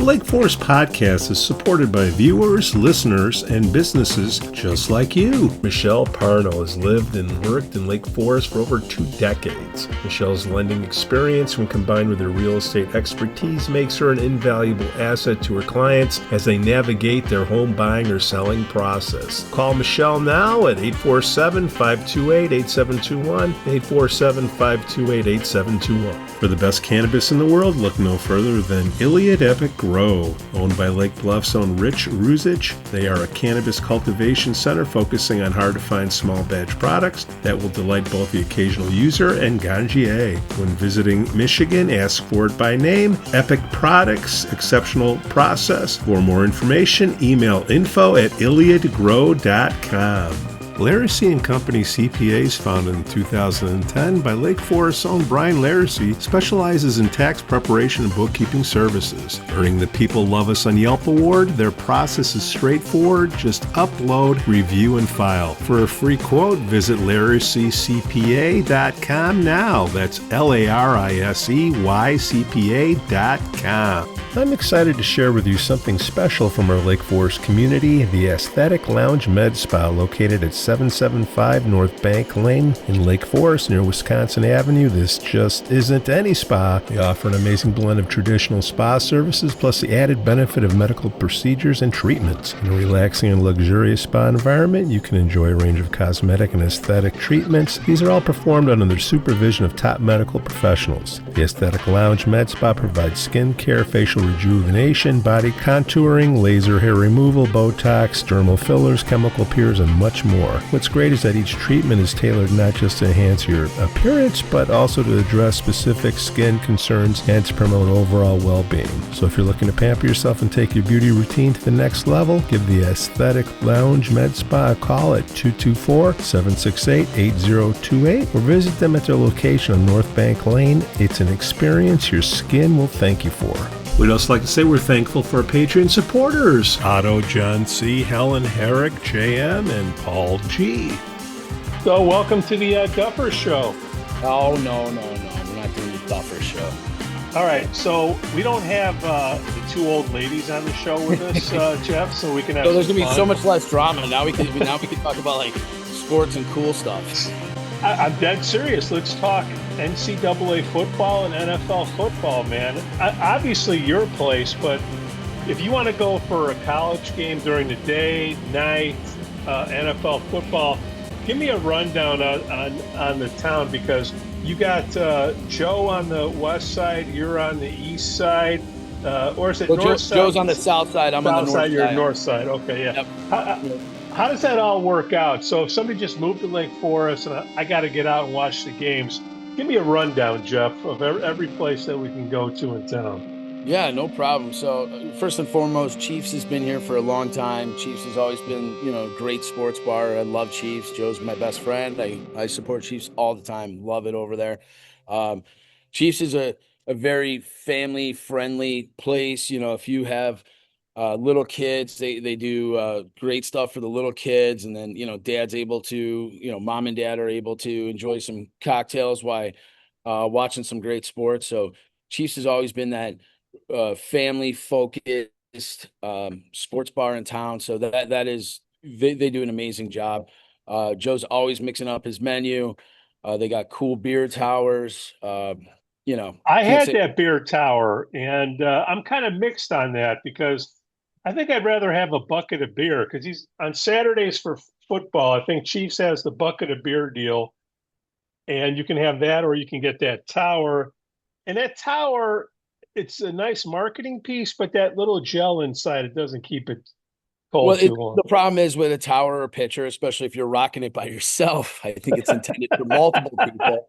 Lake Forest podcast is supported by viewers, listeners, and businesses just like you. Michelle Parno has lived and worked in Lake Forest for over 2 decades. Michelle's lending experience, when combined with her real estate expertise, makes her an invaluable asset to her clients as they navigate their home buying or selling process. Call Michelle now at 847-528-8721, 847-528-8721. For the best cannabis in the world, look no further than Iliad Epic Grow. Owned by Lake Bluff's own Rich Ruzich, they are a cannabis cultivation center focusing on hard-to-find small batch products that will delight both the occasional user and ganjier. When visiting Michigan, ask for it by name. Epic Products, exceptional process. For more information, email info@iliadgrow.com. Laracy & Company CPAs, founded in 2010 by Lake Forest's own Brian Laracy, specializes in tax preparation and bookkeeping services. Earning the People Love Us on Yelp award, their process is straightforward. Just upload, review, and file. For a free quote, visit LaracyCPA.com now. That's LARISEYCPA.com. I'm excited to share with you something special from our Lake Forest community, the Aesthetic Lounge Med Spa, located at 775 North Bank Lane in Lake Forest near Wisconsin Avenue. This just isn't any spa. They offer an amazing blend of traditional spa services plus the added benefit of medical procedures and treatments. In a relaxing and luxurious spa environment, you can enjoy a range of cosmetic and aesthetic treatments. These are all performed under the supervision of top medical professionals. The Aesthetic Lounge Med Spa provides skin care, facial rejuvenation, body contouring, laser hair removal, Botox, dermal fillers, chemical peels, and much more. What's great is that each treatment is tailored not just to enhance your appearance, but also to address specific skin concerns and to promote overall well-being. So if you're looking to pamper yourself and take your beauty routine to the next level, give the Aesthetic Lounge Med Spa a call at 224-768-8028 or visit them at their location on North Bank Lane. It's an experience your skin will thank you for. We'd also like to say we're thankful for our Patreon supporters, Otto, John C., Helen, Herrick, JM, and Paul G. So welcome to the Duffers Show. Oh, no. We're not doing the Duffers Show. All right, so we don't have the 2 old ladies on the show with us, Jeff, so we can have there's going to fun. be so much less drama. Now we can talk about, like, sports and cool stuff. I'm dead serious. Let's talk NCAA football and NFL football, man. Obviously your place, but if you want to go for a college game during the day, night, NFL football, give me a rundown on the town, because you got Joe on the west side, you're on the east side, or is it north side? Joe's on the south side, I'm on the north side. You're north side, okay, yeah. Yep. How does that all work out? So if somebody just moved to Lake Forest and I got to get out and watch the games, give me a rundown, Jeff, of every place that we can go to in town. Yeah, no problem. So first and foremost, Chiefs has been here for a long time. Chiefs has always been, a great sports bar. I love Chiefs. Joe's my best friend. I support Chiefs all the time. Love it over there. Chiefs is a very family-friendly place. If you have little kids, they do great stuff for the little kids, and then dad's able to, mom and dad are able to enjoy some cocktails while watching some great sports. So Chiefs has always been that family focused sports bar in town. So that is they do an amazing job. Joe's always mixing up his menu. They got cool beer towers. I had that beer tower, and I'm kind of mixed on that, because I think I'd rather have a bucket of beer, because he's on Saturdays for football. I think Chiefs has the bucket of beer deal, and you can have that, or you can get that tower. And that tower, it's a nice marketing piece, but that little gel inside, it doesn't keep it cold too long. The problem is with a tower or pitcher, especially if you're rocking it by yourself, I think it's intended for multiple people.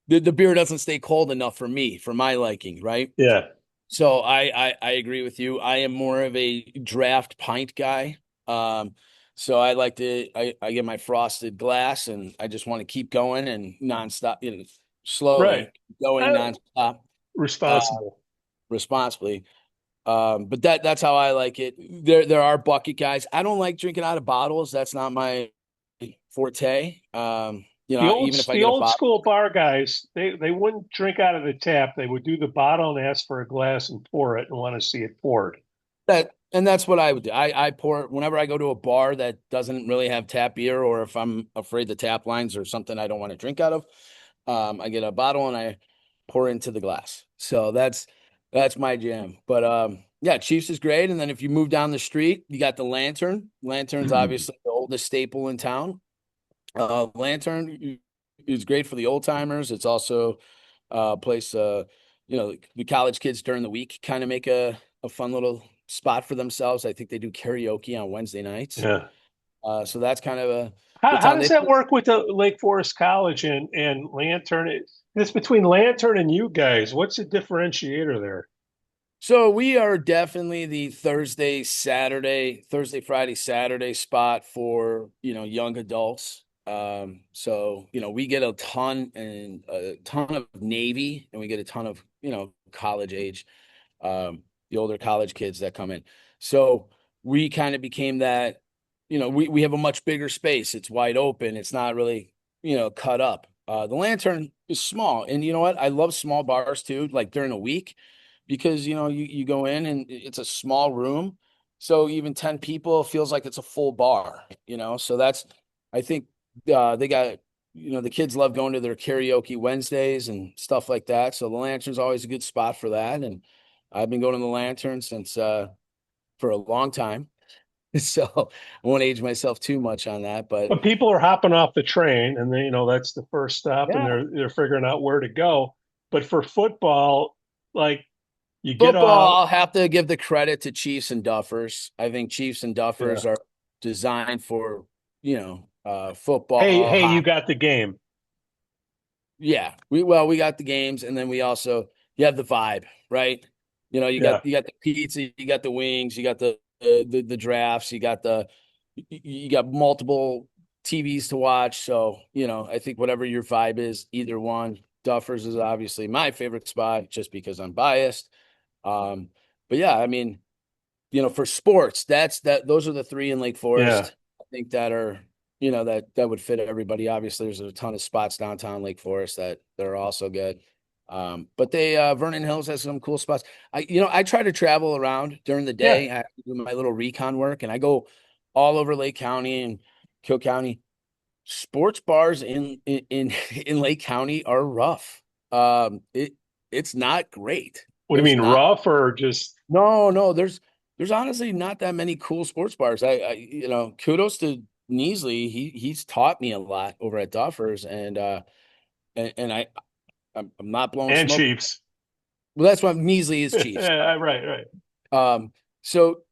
The beer doesn't stay cold enough for me, for my liking, right? Yeah. So I agree with you. I am more of a draft pint guy. So I like to I get my frosted glass, and I just want to keep going and nonstop, slow, right, going nonstop, responsibly. But that's how I like it. There are bucket guys. I don't like drinking out of bottles. That's not my forte. Even if I The get a old bottle. school bar guys, they wouldn't drink out of the tap. They would do the bottle and ask for a glass and pour it and want to see it poured. That's what I would do. I pour whenever I go to a bar that doesn't really have tap beer, or if I'm afraid the tap lines or something I don't want to drink out of, I get a bottle and I pour into the glass. So that's my jam. But yeah, Chiefs is great. And then if you move down the street, you got the Lantern. Lantern's obviously the oldest staple in town. Lantern is great for the old timers. It's also a place, the college kids during the week kind of make a fun little spot for themselves. I think they do karaoke on Wednesday nights. Yeah. So that's kind of a How, good how time. does that work with the Lake Forest College and Lantern? It's between Lantern and you guys. What's the differentiator there? So we are definitely the Thursday, Friday, Saturday spot for, young adults. We get a ton of Navy, and we get a ton of, college age, the older college kids that come in. So we kind of became that, we have a much bigger space. It's wide open. It's not really, cut up. The Lantern is small. And you know what? I love small bars too, like during the week, because, you go in and it's a small room. So even 10 people feels like it's a full bar, So I think they got, the kids love going to their karaoke Wednesdays and stuff like that. So the Lantern's always a good spot for that. And I've been going to the Lantern since for a long time. So I won't age myself too much on that, but But people are hopping off the train, and that's the first stop, and yeah. they're figuring out where to go. But for football, like you get Football, off, I'll have to give the credit to Chiefs and Duffers. I think Chiefs and yeah. Duffers are designed for, Hey, football, hey, you hockey. got the game. Yeah. We got the games, and then you have the vibe, right? Yeah. You got the pizza, you got the wings, you got the drafts, you got multiple TVs to watch. So, I think whatever your vibe is, either one. Duffers is obviously my favorite spot just because I'm biased. Um, but yeah, I mean, for sports, those are the three in Lake Yeah. Forest. I think that are, that would fit everybody. Obviously, there's a ton of spots downtown Lake Forest that are also good. But Vernon Hills has some cool spots. I try to travel around during the Yeah. day. I do my little recon work, and I go all over Lake County and Kill County. Sports bars in Lake County are rough. It's not great. What do you There's mean, not. rough or just No. There's honestly not that many cool sports bars. Kudos to Neasley. He's taught me a lot over at Duffers, and I'm not blowing and smoke. Chiefs? Well, that's why Neasley is Chiefs. Right, right. So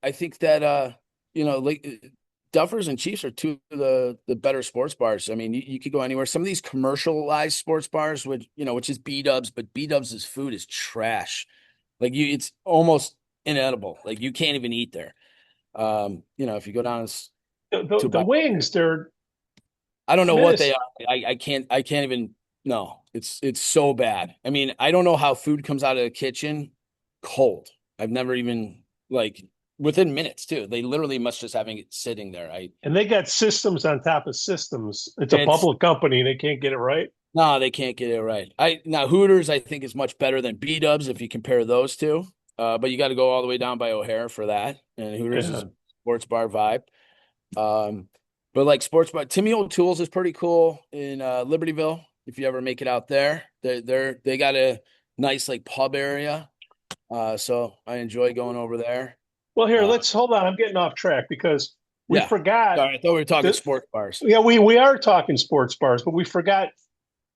I think that like Duffers and Chiefs are two of the better sports bars. I mean, you could go anywhere. Some of these commercialized sports bars, which is B Dubs, but B Dubs' food is trash. Like it's almost inedible. Like you can't even eat there. If you go down to The buy, wings, they're I don't know what they minus. are. I can't even. No, it's so bad. I mean, I don't know how food comes out of the kitchen cold. I've never even like within minutes too. They literally must just having it sitting there. And they got systems on top of systems. It's a It's public company. They can't get it right. no, they can't get it right. Now Hooters I think is much better than B Dubs if you compare those two. But you got to go all the way down by O'Hare for that. And Hooters is Yeah. a sports bar vibe. Um, but like sports bar, Timmy O'Toole's is pretty cool in Libertyville. If you ever make it out there, they got a nice like pub area. So I enjoy going over there. Well, here, Uh, let's hold on. I'm getting off track because we yeah. forgot Sorry, I thought we were talking that. sports bars. Yeah, we are talking sports bars, but we forgot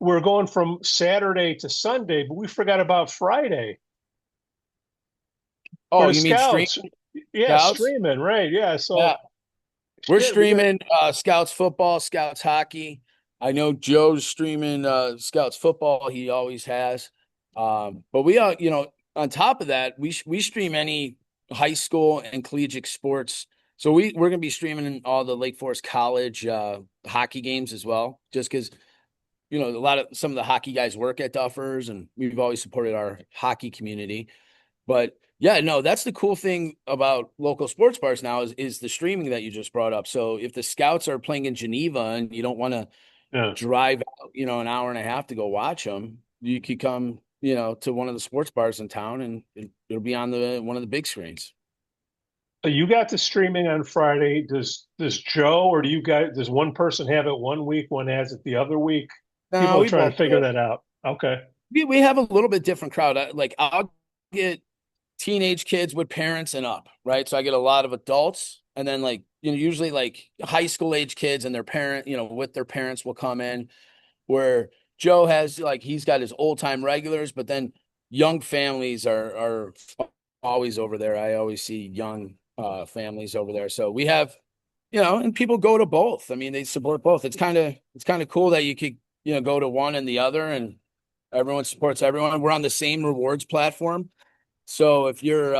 we're going from Saturday to Sunday, but we forgot about Friday for Oh, the you mean stream scouts. Yeah, scouts? streaming, right? Yeah. Yeah. So We're shit, we got. streaming Scouts football, Scouts hockey. I know Joe's streaming Scouts football. He always has. But we are, on top of that, we stream any high school and collegiate sports. So we're gonna be streaming in all the Lake Forest College hockey games as well, just because some of the hockey guys work at Duffers, and we've always supported our hockey community. But yeah, no, that's the cool thing about local sports bars now is the streaming that you just brought up. So if the Scouts are playing in Geneva and you don't want to, Yeah. drive out, an hour and a half to go watch them. You could come, to one of the sports bars in town, and it'll be on one of the big screens. So you got the streaming on Friday. Does Joe or does one person have it one week, one has it the other week? No, People are we trying both to do figure it. that out. Okay. We have a little bit different crowd. Like I'll get teenage kids with parents and up, right? So I get a lot of adults, and then like, usually like high school age kids and their parent, with their parents will come in, where Joe has like, he's got his old time regulars, but then young families are always over there. I always see young families over there. So we have, and people go to both. I mean, they support both. It's kind of cool that you could, go to one and the other, and everyone supports everyone. We're on the same rewards platform. So if you're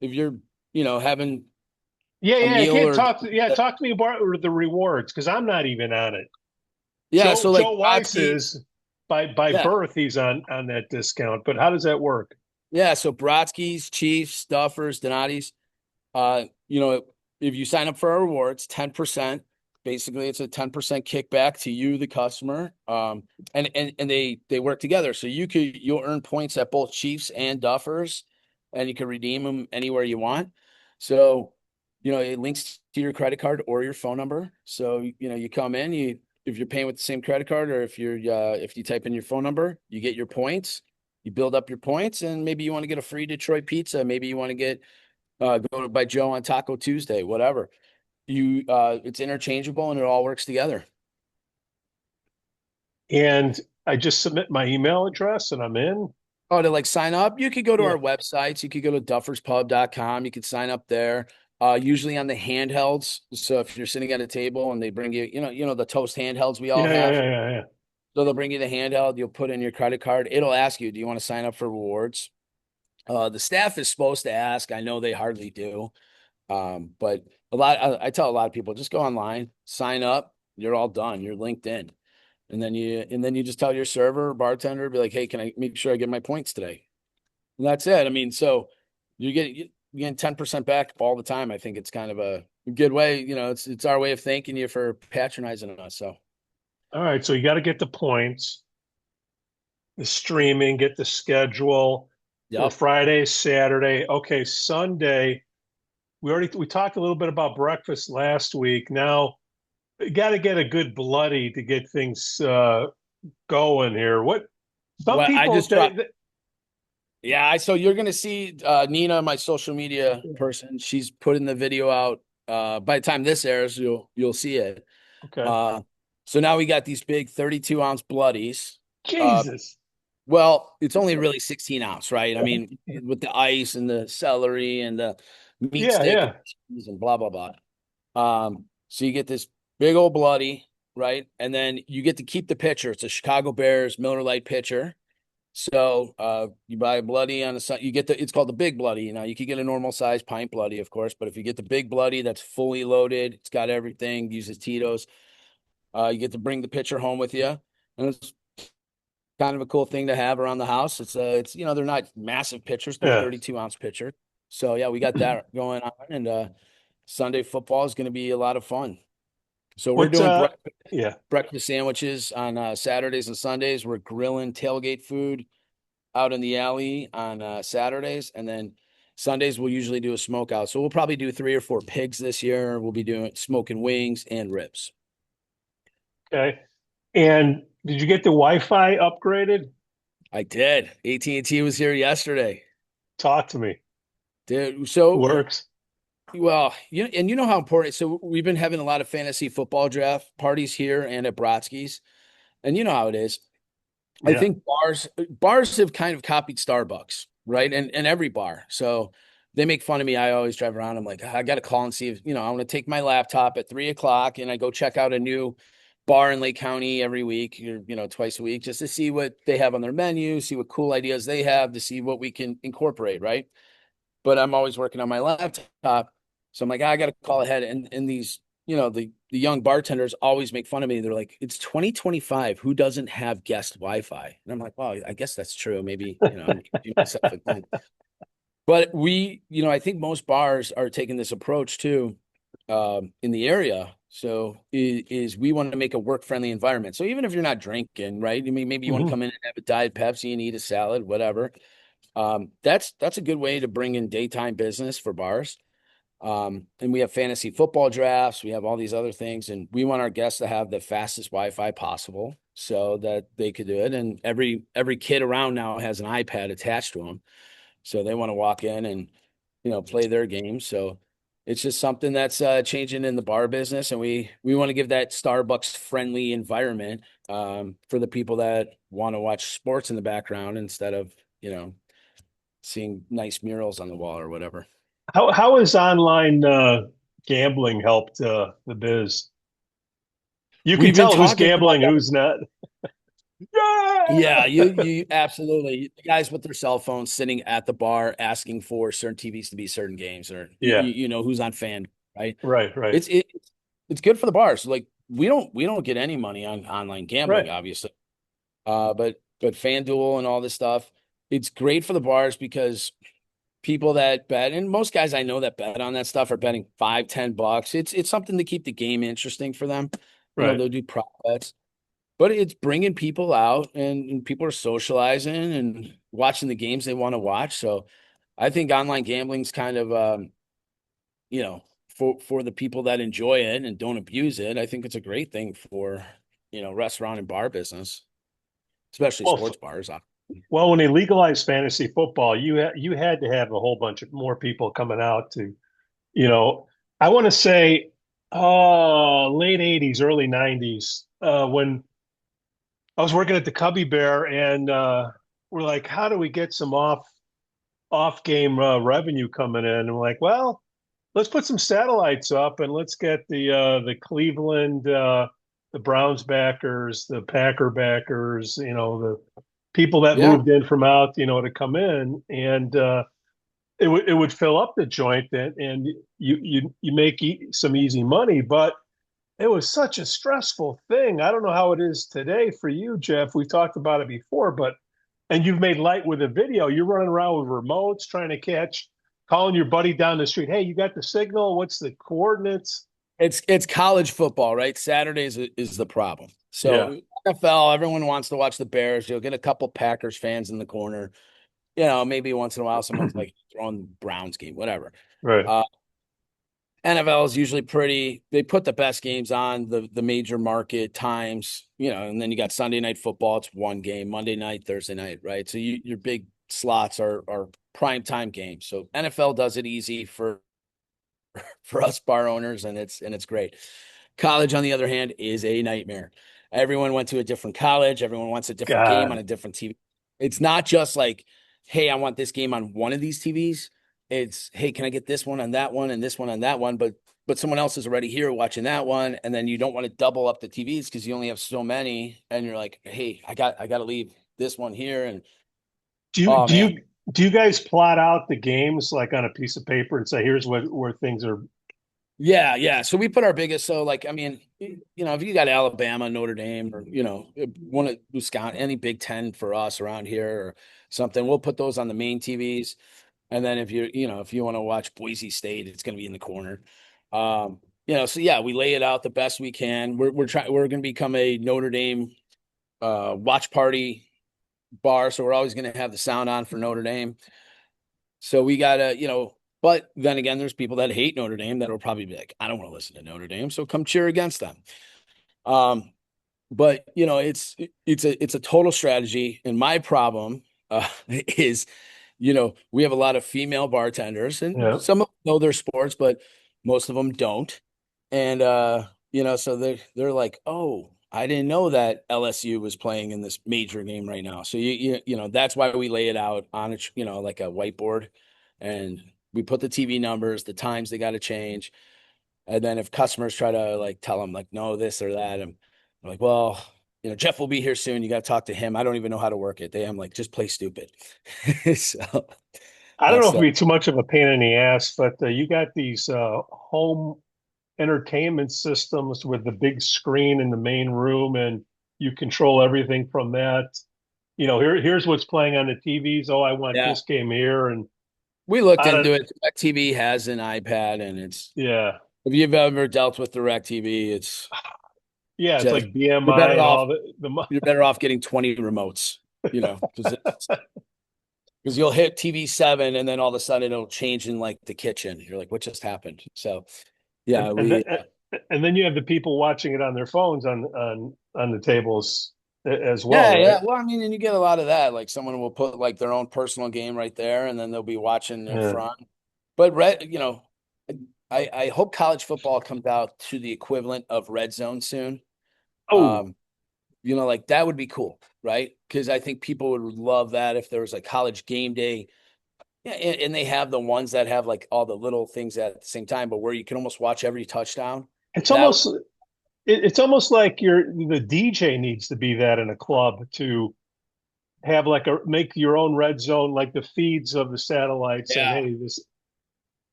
having Yeah, a yeah. I meal can't or talk to me about the rewards because I'm not even on it. yeah, so like Joe Weiss Brodsky, is by yeah, birth he's on that discount. But how does that work? yeah. So Brodsky's, Chiefs, Duffers, Donati's. Uh, you know, if you sign up for our rewards, 10%, basically it's a 10% kickback to you, the customer. And they work together. So you'll earn points at both Chiefs and Duffers, and you can redeem them anywhere you want. So, it links to your credit card or your phone number. So, you come in, if you're paying with the same credit card, or if you type in your phone number, you get your points, you build up your points, and maybe you want to get a free Detroit pizza. Maybe you want to get go by Joe on Taco Tuesday, whatever. It's interchangeable and it all works together. And I just submit my email address and I'm in. Oh, to like sign up, you could go to Yeah. our websites. You could go to dufferspub.com. You could sign up there. Usually on the handhelds. So if you're sitting at a table and they bring you, the toast handhelds we all Yeah, yeah, have. yeah, yeah, yeah. So they'll bring you the handheld. You'll put in your credit card. It'll ask you, do you want to sign up for rewards? The staff is supposed to ask. I know they hardly do. But I tell a lot of people, just go online, sign up, you're all done. You're linked in. And then you just tell your server or bartender, be like, hey, can I make sure I get my points today? And that's it. I mean, so you're getting 10% back all the time. I think it's kind of a good way. It's our way of thanking you for patronizing us. So All right. So you got to get the points, the streaming, get the schedule for yep. Friday, Saturday. Okay, Sunday. We talked a little bit about breakfast last week. Now you got to get a good bloody to get things going here. What some Well, I people just dropped. Yeah, so you're gonna see Nina, my social media person. She's putting the video out. By the time this airs, you'll see it. okay. Uh, so now we got these big 32-ounce bloodies. Uh, Jesus. well, it's only really 16 ounce, right? I mean, with the ice and the celery and the meat Yeah, stick and yeah. cheese and blah blah blah. So you get this big old bloody, right? And then you get to keep the pitcher. It's a Chicago Bears Miller Lite pitcher. So you buy a bloody on the you get it's called the big bloody. You could get a normal size pint bloody, of course, but if you get the big bloody, that's fully loaded, it's got everything, uses Tito's. You get to bring the pitcher home with you, and it's kind of a cool thing to have around the house. It's they're not massive pitchers, they're Yeah. 32-ounce pitcher. So yeah, we got that going on, and Sunday football is going to be a lot of fun. So we're What doing yeah. breakfast sandwiches on Saturdays and Sundays. We're grilling tailgate food out in the alley on Saturdays, and then Sundays we'll usually do a smoke out. So we'll probably do 3 or 4 pigs this year. We'll be doing smoking wings and ribs. Okay. And did you get the Wi-Fi upgraded? I did. AT&T was here yesterday, Talk to me. dude. So Works. well, you know how important. So we've been having a lot of fantasy football draft parties here and at Brodsky's, and you know how it is. I Yeah. think bars have kind of copied Starbucks, right? And every bar. So they make fun of me. I always drive around. I'm like, I got to call and see if, I want to take my laptop at 3 o'clock and I go check out a new bar in Lake County every week, or, twice a week, just to see what they have on their menu, see what cool ideas they have, to see what we can incorporate, right? But I'm always working on my laptop. So I'm like, I got to call ahead. And these, the young bartenders always make fun of me. They're like, it's 2025. Who doesn't have guest Wi-Fi? And I'm like, well, I guess that's true. Maybe, I'm giving myself a good. But I think most bars are taking this approach too, in the area. So is we want to make a work-friendly environment. So even if you're not drinking, right? I mean, maybe you want to Hmm. come in and have a Diet Pepsi and eat a salad, whatever. That's a good way to bring in daytime business for bars. And we have fantasy football drafts. We have all these other things, and we want our guests to have the fastest Wi-Fi possible so that they could do it. And every kid around now has an iPad attached to them, so they want to walk in and play their games. So it's just something that's changing in the bar business, and we want to give that Starbucks friendly environment for the people that want to watch sports in the background instead of seeing nice murals on the wall or whatever. How has online gambling helped the biz? You can We've been tell who's talking about gambling, that. who's not. Yeah, Yeah. you absolutely. The guys with their cell phones sitting at the bar asking for certain TVs to be certain games, or Yeah. who's on fan, right? Right. Right. It's it, it's good for the bars. Like we don't get any money on online Right. gambling, obviously. But FanDuel and all this stuff, it's great for the bars because people that bet, and most guys I know that bet on that stuff are betting 5, $10. It's something to keep the game interesting for them. Right. They'll do prop bets. But it's bringing people out and people are socializing and watching the games they want to watch. So I think online gambling's kind of, you know, for the people that enjoy it and don't abuse it. I think it's a great thing for, restaurant and bar business, especially Well, sports bars. well, when they legalized fantasy football, you had to have a whole bunch of more people coming out to, you know, I want to say, late '80s, early '90s, when I was working at the Cubby Bear, and we're like, how do we get some off game revenue coming in? And we're like, well, let's put some satellites up and let's get the Cleveland, the Browns backers, the Packer backers, the people that Yeah. moved in from out, to come in, and it would fill up the joint, and you make some easy money, but it was such a stressful thing. I don't know how it is today for you, Jeff. We've talked about it before, but and you've made light with a video. You're running around with remotes trying to catch, calling your buddy down the street. Hey, you got the signal? What's the coordinates? It's college football, right? Saturdays is the problem. Yeah, So NFL, everyone wants to watch the Bears. You'll get a couple Packers fans in the corner. Maybe once in a while someone's like throwing Browns game, whatever. right. Uh, NFL is usually they put the best games on the major market times, and then you got Sunday night football, it's one game, Monday night, Thursday night, right? So your big slots are prime time games. So NFL does it easy for us bar owners, and it's great. College, on the other hand, is a nightmare. Everyone went to a different college, everyone wants a different game on God, a different TV. It's not just like, hey, I want this game on one of these TVs. It's, hey, can I get this one on that one and this one on that one? But someone else is already here watching that one, and then you don't want to double up the TVs because you only have so many, and you're like, hey, I got to leave this one here, and do you oh do man. you do you guys plot out the games like on a piece of paper and say, here's where things are? Yeah, yeah. So we put our biggest. So like, I mean, if you got Alabama, Notre Dame, or one of Wisconsin, any Big Ten for us around here or something, we'll put those on the main TVs. And then if you want to watch Boise State, it's going to be in the corner. So yeah, we lay it out the best we can. We're going to become a Notre Dame watch party bar, so we're always going to have the sound on for Notre Dame. So we gotta, but then again, there's people that hate Notre Dame that will probably be like, I don't want to listen to Notre Dame, so come cheer against them. Um, but it's a total strategy. And my problem is, we have a lot of female bartenders, and Yeah. some of them know their sports, but most of them don't. And so they're like, oh, I didn't know that LSU was playing in this major game right now. So that's why we lay it out on like a whiteboard, and we put the TV numbers, the times they got to change. And then if customers try to like tell them like, no, this or that, I'm like, well, Jeff will be here soon. You got to talk to him. I don't even know how to work it. I'm like, just play stupid. So I don't know that's if it'd be too much of a pain in the ass, but you got these home entertainment systems with the big screen in the main room, and you control everything from that. Here's what's playing on the TVs. Oh, I want yeah. this game here, and We looked I don't. into it. TV has an iPad, and it's Yeah, If you've ever dealt with DirecTV, it's Yeah, it's just like you're BMI better and off all the. you're better off getting 20 remotes, because you'll hit TV 7 and then all of a sudden it'll change in like the kitchen. You're like, what just happened? So and, yeah, and we then and then you have the people watching it on their phones on the tables as well, yeah, right? yeah. Well, I mean, and you get a lot of that. Like someone will put like their own personal game right there, and then they'll be watching in Yeah. front. But I hope college football comes out to the equivalent of red zone soon. Oh, Um, like that would be cool, right? Because I think people would love that if there was a college game day. Yeah, and they have the ones that have like all the little things at the same time, but where you can almost watch every touchdown. it's That almost it's almost like the DJ needs to be that in a club to have like a make your own red zone, like the feeds of the satellite saying, Yeah. "Hey, this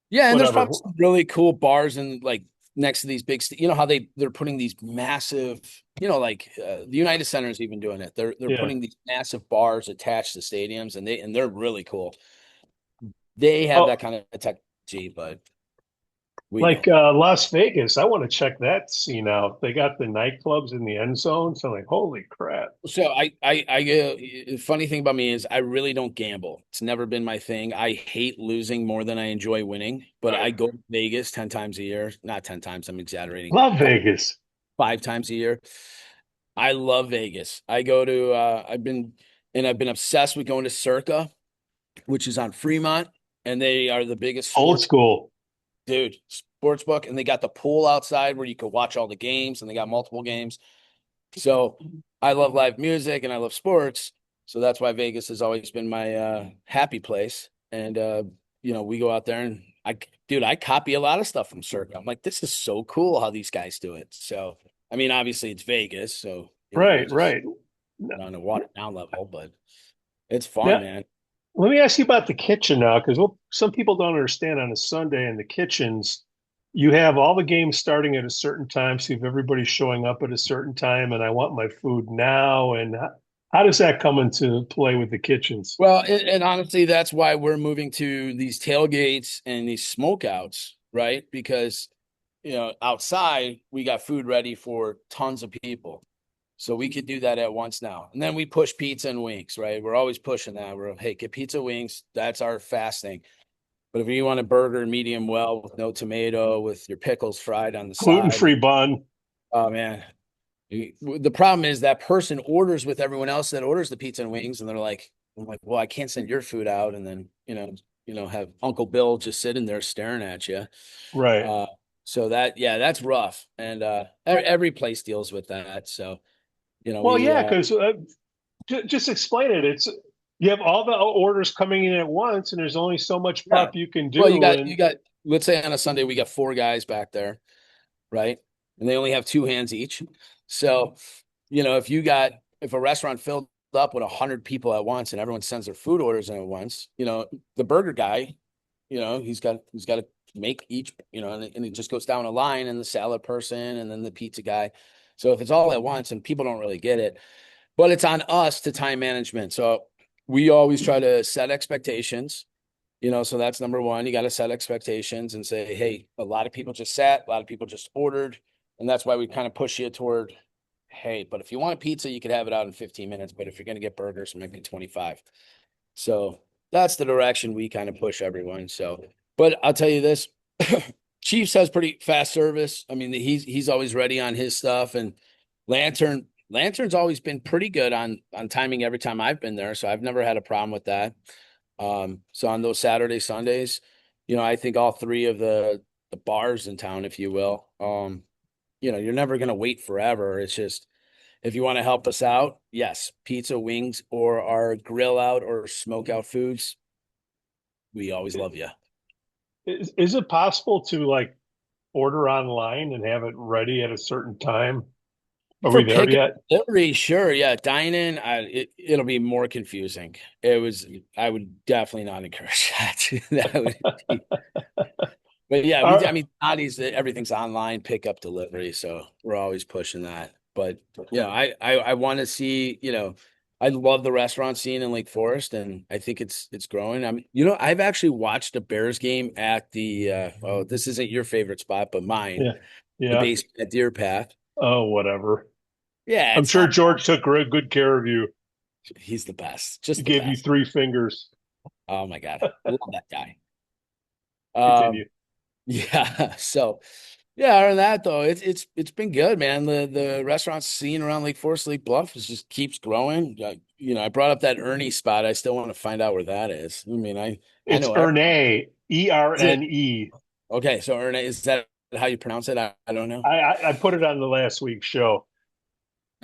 Yeah, and there's whatever." probably some really cool bars and like next to these big, how they're putting these massive, like the United Center is even doing it. They're Yeah. putting these massive bars attached to stadiums, and they're really cool. They have Oh, that kind of technology, but we like don't. Las Vegas, I want to check that scene out. They got the nightclubs in the end zone, so I'm like, holy crap! So funny thing about me is I really don't gamble. It's never been my thing. I hate losing more than I enjoy winning, but I go to Vegas 10 times a year. Not 10 times, I'm exaggerating. Love Vegas. 5 times a year. I love Vegas. I go to I've been obsessed with going to Circa, which is on Fremont, and they are the biggest Old school. sports book, and they got the pool outside where you could watch all the games, and they got multiple games. So I love live music and I love sports. So that's why Vegas has always been my happy place. And we go out there and I copy a lot of stuff from Circa. I'm like, this is so cool how these guys do it. So I mean, obviously it's Vegas, so you Right, just right. on a watered down level, but it's fun, Now, man. let me ask you about the kitchen now, because some people don't understand on a Sunday in the kitchens, you have all the games starting at a certain time, so you have everybody showing up at a certain time, and I want my food now. And how does that come into play with the kitchens? Well, and honestly, that's why we're moving to these tailgates and these smokeouts, right? Because outside we got food ready for tons of people. So we could do that at once now. And then we push pizza and wings, right? We're always pushing that. Hey, get pizza wings. That's our fast thing. But if you want a burger medium well with no tomato, with your pickles fried on the side, Gluten-free bun. oh man. The problem is that person orders with everyone else that orders the pizza and wings, and I'm like, well, I can't send your food out, and then have Uncle Bill just sitting there staring at you. Right. Uh, so yeah, that's rough, and every place deals with that. So Well, we yeah, because just explain it. It's you have all the orders coming in at once, and there's only so much yeah. prep you can Well, you do. got And let's say on a Sunday we got 4 guys back there, right? And they only have 2 hands each. So, if a restaurant filled up with 100 people at once and everyone sends their food orders in at once, the burger guy, he's got to make each, and it just goes down a line, and the salad person and then the pizza guy. So if it's all at once and people don't really get it, but it's on us to time management. So we always try to set expectations. So that's number one. You got to set expectations and say, hey, a lot of people just sat, a lot of people just ordered. And that's why we kind of push you toward, hey, but if you want a pizza, you could have it out in 15 minutes. But if you're going to get burgers, maybe 25. So that's the direction we kind of push everyone. So, but I'll tell you this, Chiefs has pretty fast service. I mean, he's always ready on his stuff, and Lantern's always been pretty good on timing every time I've been there. So I've never had a problem with that. So on those Saturday, Sundays, I think all three of the bars in town, if you will, you're never going to wait forever. It's just, if you want to help us out, yes, pizza, wings, or our grill out or smoke out foods, we always love you. is it possible to like order online and have it ready at a certain time? Are For we there pick and yet? delivery, sure, yeah. Dine in, it'll be more confusing. I would definitely not encourage that. That would be, but yeah, I Are, mean, Toddy's, everything's online, pickup, delivery, so we're always pushing that. But I want to see, I love the restaurant scene in Lake Forest, and I think it's growing. I've actually watched a Bears game at the this isn't your favorite spot, but mine, Yeah. the Yeah. base at Deer Path. Oh, whatever. Yeah, I'm it's sure not bad. George took good care of you. He's the best, He just the gave you best. three fingers. Oh my God, love that guy. Continue. Yeah. So, yeah. Other than that, though, it's been good, man. The restaurant scene around Lake Forest, Lake Bluff, just keeps growing. I brought up that Ernie spot. I still want to find out where that is. I mean, I It's know everyone. Erne, Is it Erne. okay? So, Ernie, is that how you pronounce it? I don't know. I put it on the last week's show.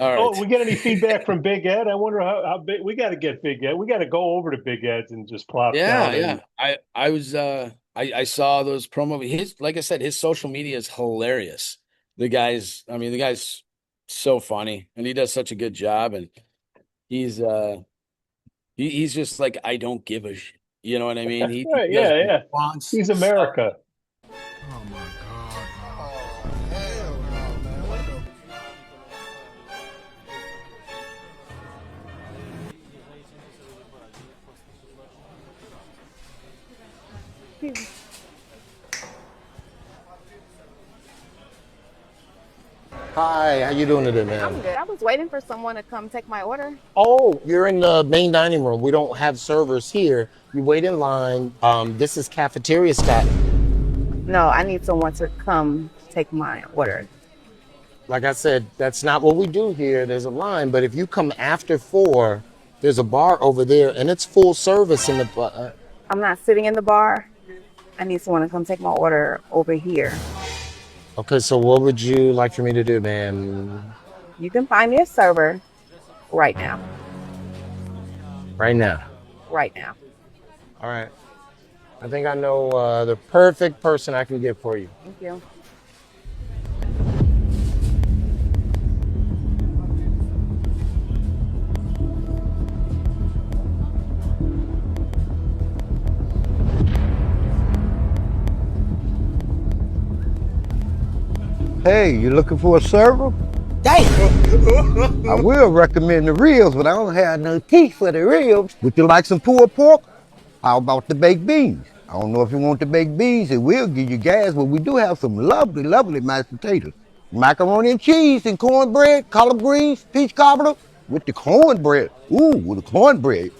All Oh, right. we get any feedback from Big Ed? I wonder how big we got to get Big Ed. We got to go over to Big Ed's and just plop Yeah, down yeah. and I was I saw those promo. His like I said, his social media is hilarious. The guy's so funny, and he does such a good job. And he's he's just like, I don't give a shit. You know what I mean? He right, does yeah, what he yeah. wants. He's America. Oh my God. Oh, hell no, man. What the? Hi, how you doing today, I'm ma'am? good. I was waiting for someone to come take my order. Oh, you're in the main dining room. We don't have servers here. You wait in line. This is cafeteria staff. No, I need someone to come take my order. Like I said, that's not what we do here. There's a line, but if you come after 4, there's a bar over there, and it's full service in the. I'm not sitting in the bar. I need someone to come take my order over here. Okay, so what would you like for me to do, ma'am? You can find me a server right now. Right now. Right now. All right. I think I know the perfect person I can get for you. Thank you. Hey, you looking for a server? Damn! I will recommend the ribs, but I don't have no teeth for the ribs. Would you like some pulled pork? How about the baked beans? I don't know if you want the baked beans. It will give you gas, but we do have some lovely, lovely mashed potatoes. Macaroni and cheese and cornbread, collard greens, peach cobbler with the cornbread. Ooh, with the cornbread.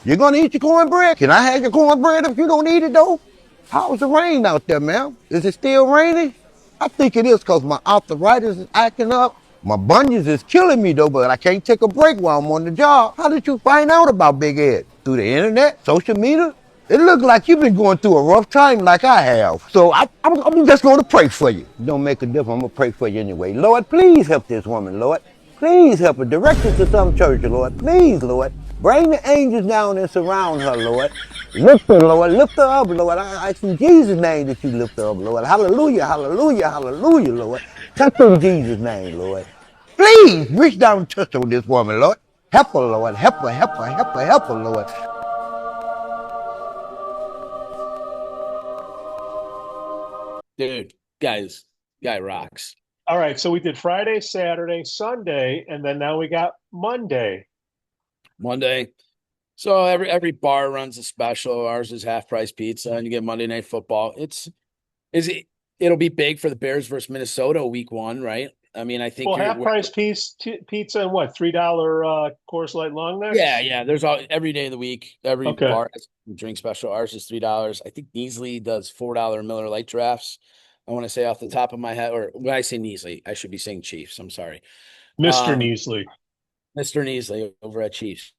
You're gonna eat your cornbread? Can I have your cornbread if you don't eat it though? How's the rain out there, ma'am? Is it still raining? I think it is because my arthritis is acting up. My bunions is killing me though, but I can't take a break while I'm on the job. How did you find out about Big Ed? Through the internet? Social media? It looks like you've been going through a rough time like I have. So I'm just going to pray for you. It don't make a difference. I'm going to pray for you anyway. Lord, please help this woman, Lord. Please help her. Direct her to some church, Lord. Please, Lord. Bring the angels down and surround her, Lord. Lift her, Lord. Lift her up, Lord. I ask in Jesus' name that you lift her up, Lord. Hallelujah, hallelujah, hallelujah, Lord. Touch her in Jesus' name, Lord. Please reach down and touch on this woman, Lord. Help her, Lord. Help her, help her, help her, help her, Lord. Dude, guy rocks. All right, so we did Friday, Saturday, Sunday, and then now we got Monday. Monday. So every bar runs a special. Ours is half price pizza, and you get Monday Night Football. It'll be big for the Bears versus Minnesota week 1, right? I mean, I think Well, half price pizza and what, $3 Coors Light long yeah, necks? yeah. There's every day of the week, every Okay. bar has a drink special. Ours is $3. I think Neasley does $4 Miller Lite drafts. I want to say off the top of my head, or when I say Neasley, I should be saying Chiefs. I'm sorry. Mr. Um, Neasley. Mr. Neasley over at Chiefs.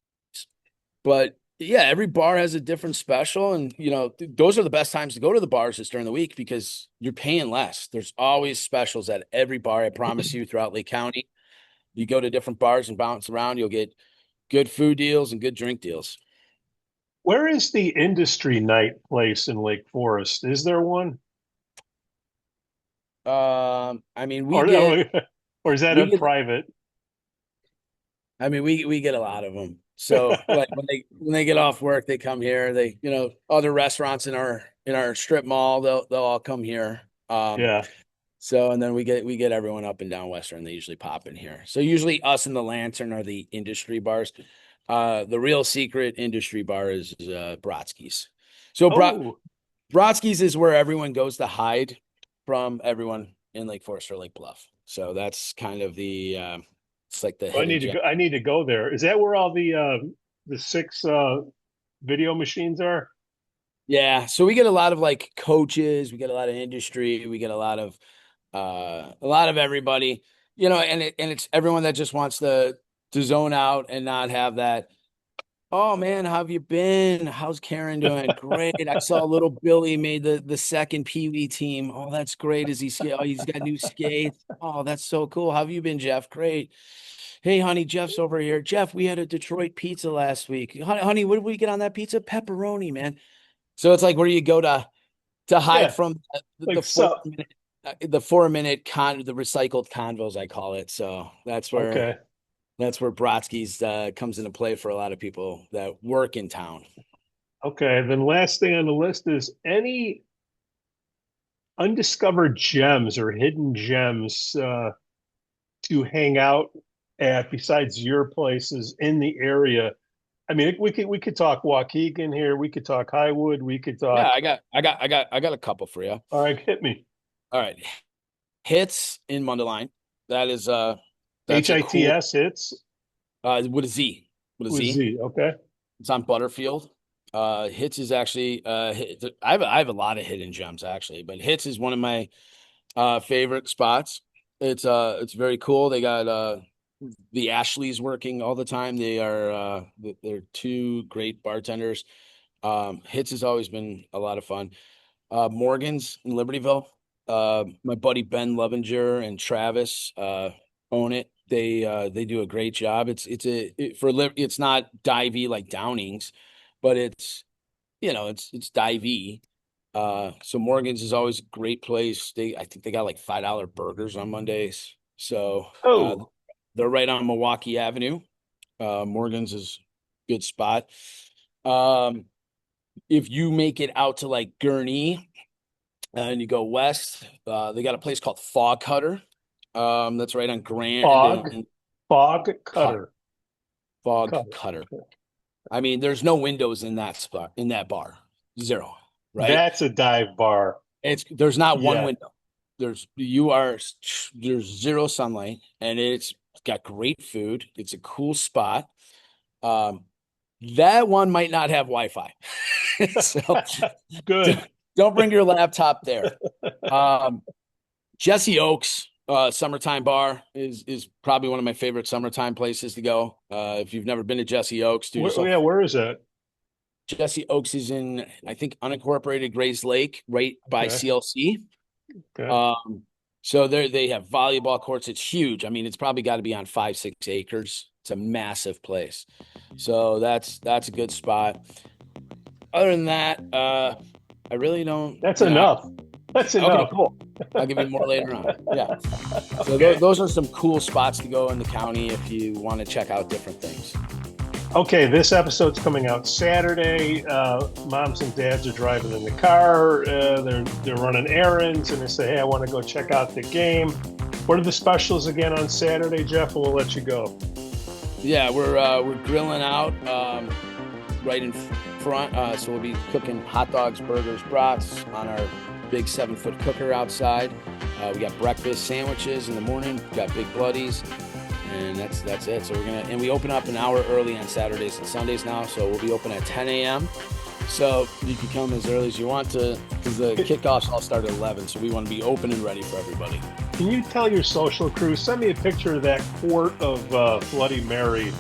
But yeah, every bar has a different special, and those are the best times to go to the bars is during the week because you're paying less. There's always specials at every bar. I promise you, throughout Lake County, you go to different bars and bounce around, you'll get good food deals and good drink deals. Where is the industry night place in Lake Forest? Is there one? I mean, Or or is that we a get, private? I mean, we get a lot of them. So like when they get off work, they come here. They, other restaurants in our strip mall, they'll all come here. Yeah. So and then we get everyone up and down Western. They usually pop in here. So usually us and the Lantern are the industry bars. The real secret industry bar is Brodsky's. So Oh, Brodsky's is where everyone goes to hide from everyone in Lake Forest or Lake Bluff. So that's kind of the it's like the I hidden need to gem. go. I need to go there. Is that where all the six video machines are? Yeah. So we get a lot of like coaches, we get a lot of industry, we get a lot of everybody, and it's everyone that just wants to zone out and not have that. Oh man, how have you been? How's Karen doing? Great. I saw little Billy made the second Pee Wee team. Oh, that's great. Oh, he's got new skates. Oh, that's so cool. How have you been, Jeff? Great. Hey, honey, Jeff's over here. Jeff, we had a Detroit pizza last week. Honey, what did we get on that pizza? Pepperoni, man. So it's like where you go to hide Yeah, from like so. the 4 minute the recycled convos, I call it. So Okay. that's where Brodsky's comes into play for a lot of people that work in town. Okay. Then last thing on the list is any undiscovered gems or hidden gems to hang out at besides your places in the area. I mean, we could talk Waukegan here. We could talk Highwood. We could Yeah, talk. I got a couple for you. All right, hit me. All right. Hitz in Mundelein. That is that's a cool HITS hits with a Z. With a with Z. Z. Okay. It's on Butterfield. Hitz is actually I have a lot of hidden gems actually, but Hitz is one of my favorite spots. It's very cool. They got the Ashleys working all the time. They're two great bartenders. Hitz has always been a lot of fun. Morgan's in Libertyville. My buddy Ben Lovinger and Travis own it. They do a great job. It's not divey like Downings, but it's divey. So Morgan's is always a great place. I think they got like $5 burgers on Mondays. So Oh, they're right on Milwaukee Avenue. Morgan's is a good spot. If you make it out to like Gurnee and you go west, they got a place called Fog Cutter. That's right on Grand fog, and fog Cut cutter. Fog Cutter. Cutter. I mean, there's no windows in that bar. Zero, right? That's a dive bar. There's not one Yeah. window. There's zero sunlight, and it's got great food. It's a cool spot. That one might not have Wi-Fi. So Good. don't bring your laptop there. Jesse Oaks summertime bar is probably one of my favorite summertime places to go. If you've never been to Jesse Oaks, Yeah, where is that? Jesse Oaks is in, I think, unincorporated Grays Lake, right by Okay. CLC. Okay. So they have volleyball courts. It's huge. I mean, it's probably got to be on 5-6 acres. It's a massive place. So that's a good spot. Other than that, I really don't. That's enough. That's Okay, enough. cool. I'll give you more later on. Yeah. So Okay. those are some cool spots to go in the county if you want to check out different things. Okay, this episode's coming out Saturday. Moms and dads are driving in the car. They're running errands, and they say, "Hey, I want to go check out the game." What are the specials again on Saturday, Jeff? And we'll let you go. Yeah, we're grilling out right in front. So we'll be cooking hot dogs, burgers, brats on our big 7-foot cooker outside. We got breakfast sandwiches in the morning. We got Big Bloodies. And that's it. So we open up an hour early on Saturdays and Sundays now. So we'll be open at 10 a.m. So you can come as early as you want to, because the kickoffs all start at 11. So we want to be open and ready for everybody. Can you tell your social crew, send me a picture of that quart of Bloody Mary?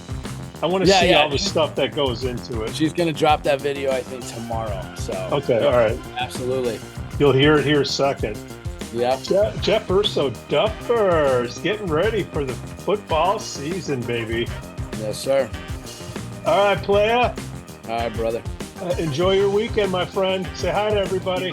I want to see all the stuff that goes into it. She's going to drop that video, I think, tomorrow. So Okay, all right. Absolutely. You'll hear it here second. Yeah. Jeff Urso, Duffers, getting ready for the football season, baby. Yes, sir. All right, playa. All right, brother. Enjoy your weekend, my friend. Say hi to everybody.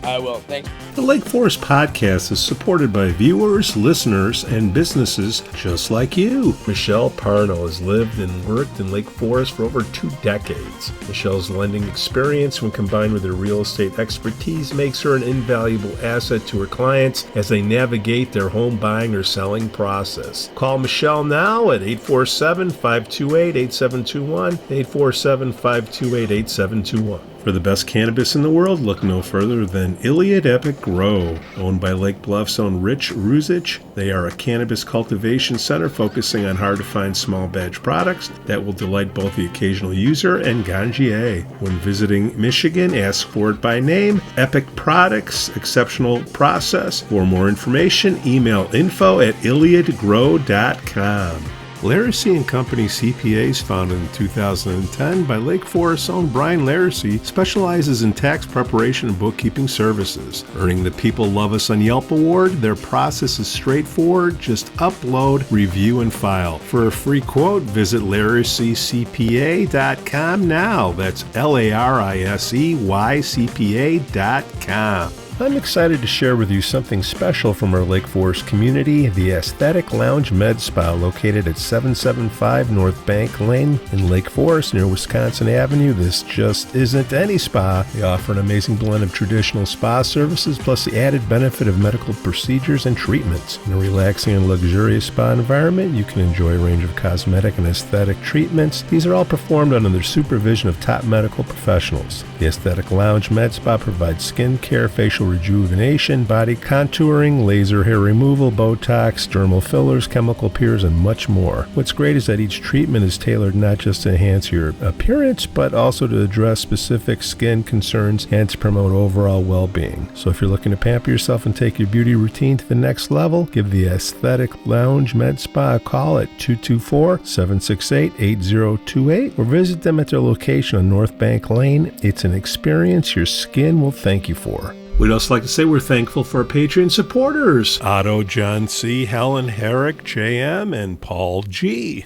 I will. Thanks. The Lake Forest Podcast is supported by viewers, listeners, and businesses just like you. Michelle Parno has lived and worked in Lake Forest for over 2 decades. Michelle's lending experience, when combined with her real estate expertise, makes her an invaluable asset to her clients as they navigate their home buying or selling process. Call Michelle now at 847-528-8721, 847-528-8721. For the best cannabis in the world, look no further than Iliad Epic Grow. Owned by Lake Bluff's own Rich Ruzich, they are a cannabis cultivation center focusing on hard-to-find small batch products that will delight both the occasional user and ganjier. When visiting Michigan, ask for it by name. Epic Products, exceptional process. For more information, email info@iliadgrow.com. Laracy & Company CPAs, founded in 2010 by Lake Forest's own Brian Laracy, specializes in tax preparation and bookkeeping services. Earning the People Love Us on Yelp award, their process is straightforward. Just upload, review, and file. For a free quote, visit LaracyCPA.com now. That's LARISEYCPA.com. I'm excited to share with you something special from our Lake Forest community, the Aesthetic Lounge Med Spa, located at 775 North Bank Lane in Lake Forest near Wisconsin Avenue. This just isn't any spa. They offer an amazing blend of traditional spa services plus the added benefit of medical procedures and treatments. In a relaxing and luxurious spa environment, you can enjoy a range of cosmetic and aesthetic treatments. These are all performed under the supervision of top medical professionals. The Aesthetic Lounge Med Spa provides skin care, facial rejuvenation, body contouring, laser hair removal, Botox, dermal fillers, chemical peels, and much more. What's great is that each treatment is tailored not just to enhance your appearance, but also to address specific skin concerns and to promote overall well-being. So if you're looking to pamper yourself and take your beauty routine to the next level, give the Aesthetic Lounge Med Spa a call at 224-768-8028 or visit them at their location on North Bank Lane. It's an experience your skin will thank you for. We'd also like to say we're thankful for our Patreon supporters, Otto, John C., Helen, Herrick, JM, and Paul G.